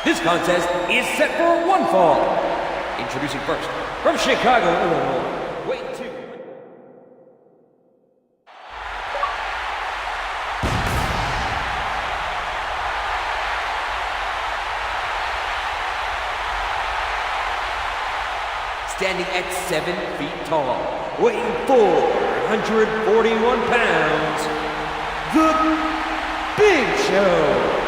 This contest is set for one fall. Introducing first, from Chicago, Illinois, weight 2. Standing at 7 feet tall, weighing 441 pounds, the Big Show.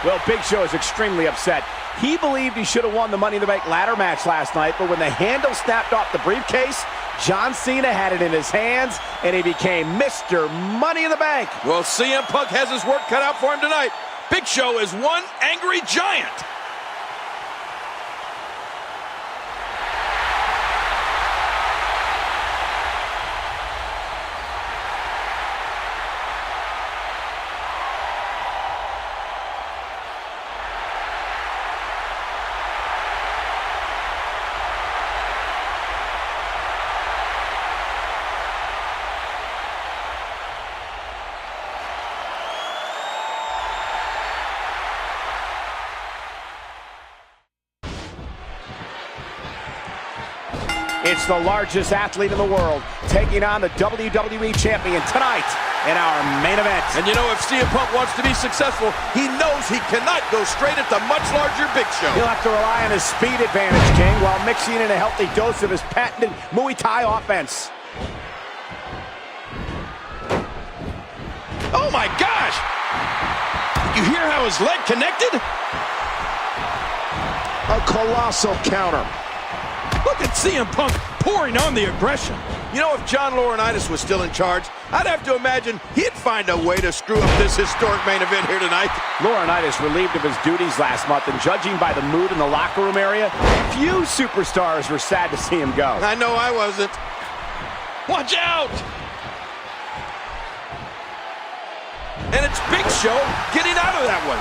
Well, Big Show is extremely upset. He believed he should have won the Money in the Bank ladder match last night, but when the handle snapped off the briefcase, John Cena had it in his hands, and he became Mr. Money in the Bank. Well, CM Punk has his work cut out for him tonight. Big Show is one angry giant. It's the largest athlete in the world taking on the WWE Champion tonight in our main event. And you know, if CM Punk wants to be successful, he knows he cannot go straight at the much larger Big Show. He'll have to rely on his speed advantage, King, while mixing in a healthy dose of his patented Muay Thai offense. Oh my gosh! You hear how his leg connected? A colossal counter. Look at CM Punk pouring on the aggression. You know, if John Laurinaitis was still in charge, I'd have to imagine he'd find a way to screw up this historic main event here tonight. Laurinaitis relieved of his duties last month, and judging by the mood in the locker room area, few superstars were sad to see him go. I know I wasn't. Watch out! And it's Big Show getting out of that one.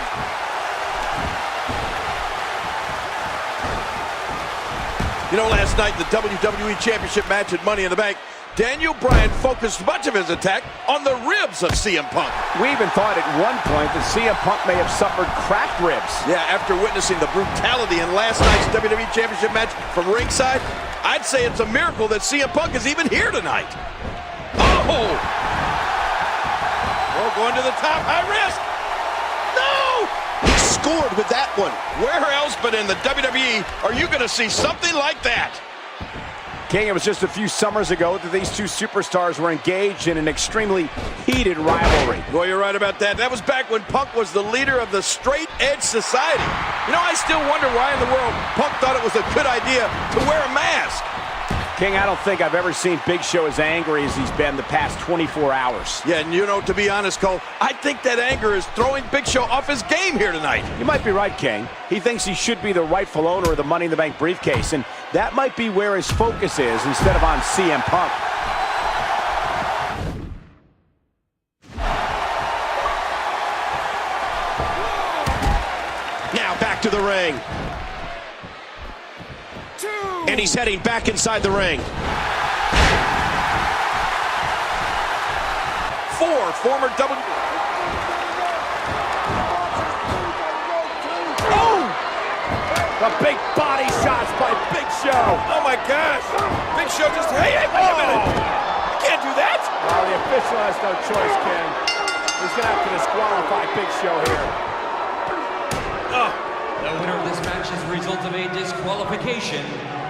You know, last night, the WWE Championship match at Money in the Bank, Daniel Bryan focused much of his attack on the ribs of CM Punk. We even thought at one point that CM Punk may have suffered cracked ribs. Yeah, after witnessing the brutality in last night's WWE Championship match from ringside, I'd say it's a miracle that CM Punk is even here tonight. Oh! Oh, going to the top, high risk. No! He scored with that one. Where else but in the WWE are you going to see something like that? King, it was just a few summers ago that these two superstars were engaged in an extremely heated rivalry. Well, you're right about that. That was back when Punk was the leader of the Straight Edge Society. You know, I still wonder why in the world Punk thought it was a good idea to wear a mask. King, I don't think I've ever seen Big Show as angry as he's been the past 24 hours. Yeah, and you know, to be honest, Cole, I think that anger is throwing Big Show off his game here tonight. You might be right, King. He thinks he should be the rightful owner of the Money in the Bank briefcase, and that might be where his focus is instead of on CM Punk. Now back to the ring. And he's heading back inside the ring. Former double... Oh! The big body shots by Big Show. Oh my gosh! Big Show just... Hey, wait a minute! You can't do that! Well, the official has no choice, King. He's going to have to disqualify Big Show here. Oh. The winner of this match is the result of a disqualification.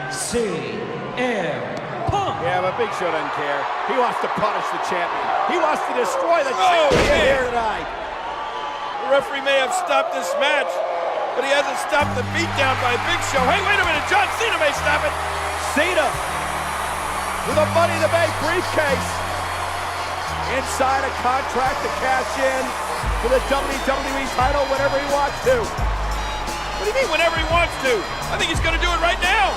CM Punk. Yeah, but Big Show doesn't care. He wants to punish the champion. He wants to destroy the champion here tonight. The referee may have stopped this match, but he hasn't stopped the beatdown by Big Show. Hey, wait a minute. John Cena may stop it. Cena with a Money in the Bank briefcase. Inside a contract to cash in for the WWE title whenever he wants to. What do you mean whenever he wants to? I think he's going to do it right now.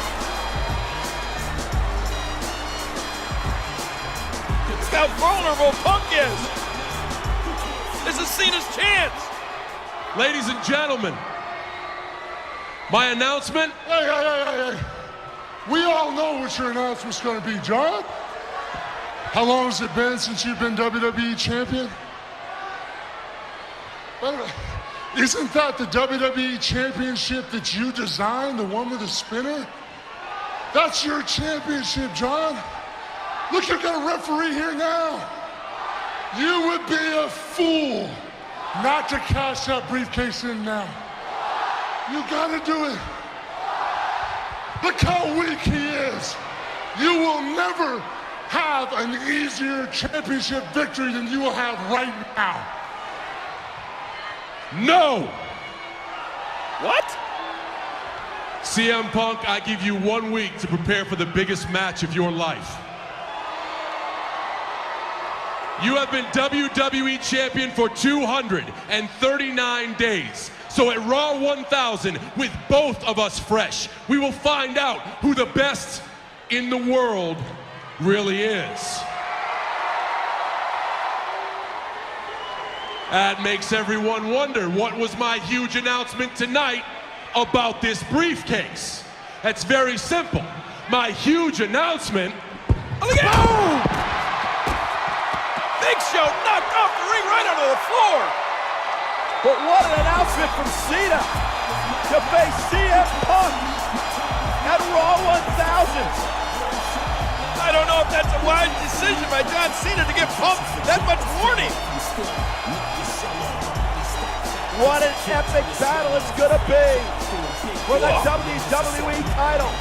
Look how vulnerable Punk is. This is Cena's chance. Ladies and gentlemen, my announcement. Hey. We all know what your announcement's going to be, John. How long has it been since you've been WWE champion? Isn't that the WWE Championship that you designed, the one with the spinner? That's your championship, John. Look, you've got a referee here now. You would be a fool not to cash that briefcase in now. You gotta do it. Look how weak he is. You will never have an easier championship victory than you will have right now. No! What? CM Punk, I give you 1 week to prepare for the biggest match of your life. You have been WWE Champion for 239 days. So at Raw 1000, with both of us fresh, we will find out who the best in the world really is. That makes everyone wonder, what was my huge announcement tonight about this briefcase? That's very simple. My huge announcement... Look at Boom! Big Show knocked off the ring right onto the floor. But what an announcement from Cena to face CM Punk at Raw 1000. I don't know if that's a wise decision by John Cena to give Punk that much warning. What an epic battle it's gonna be for the WWE title.